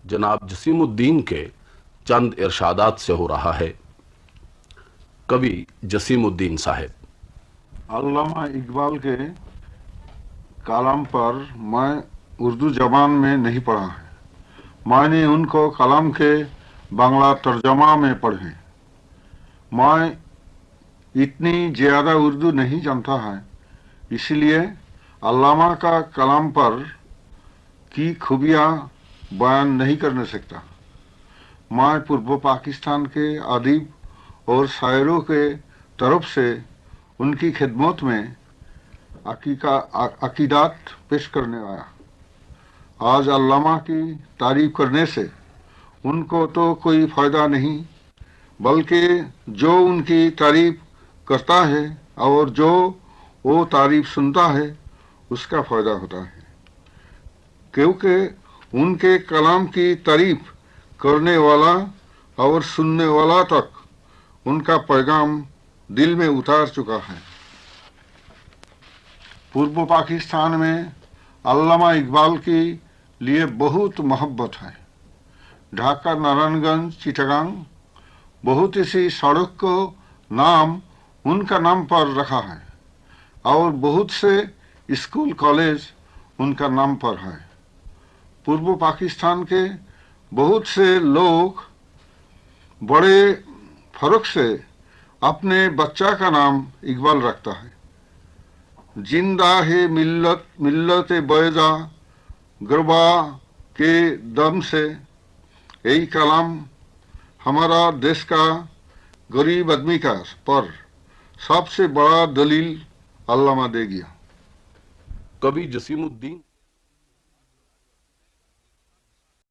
जनाब जसीमुद्दीन के चंद इरशादात से हो रहा है। कवि जसीमुद्दीन साहब। अल्लामा इकबाल के कलाम पर मैं उर्दू जबान में नहीं पढ़ा है, मैंने उनको कलाम के बांग्ला तर्जमा में पढ़े। मैं इतनी ज़्यादा उर्दू नहीं जानता है, इसलिए अल्लामा का कलाम पर की खूबियाँ बयान नहीं करने सकता। मैं पूर्व पाकिस्तान के अदीब और शायरों के तरफ से उनकी खिदमत में अकीदात पेश करने आया। आज अल्लामा की तारीफ करने से उनको तो कोई फ़ायदा नहीं, बल्कि जो उनकी तारीफ करता है और जो वो तारीफ सुनता है उसका फ़ायदा होता है, क्योंकि उनके कलाम की तारीफ करने वाला और सुनने वाला तक उनका पैगाम दिल में उतार चुका है। पूर्व पाकिस्तान में अल्लामा इकबाल के लिए बहुत मोहब्बत है। ढाका, नारायणगंज, चिटागांग बहुत सी सड़क को नाम उनका नाम पर रखा है और बहुत से स्कूल कॉलेज उनका नाम पर है। पूर्व पाकिस्तान के बहुत से लोग बड़े फर्क से अपने बच्चा का नाम इकबाल रखता है। जिंदा है मिल्लत मिल्लत बैजा गरबा के दम से, यही कलाम हमारा देश का गरीब आदमी का पर सबसे बड़ा दलील अल्लामा दे गया। कवि जसीमुद्दीन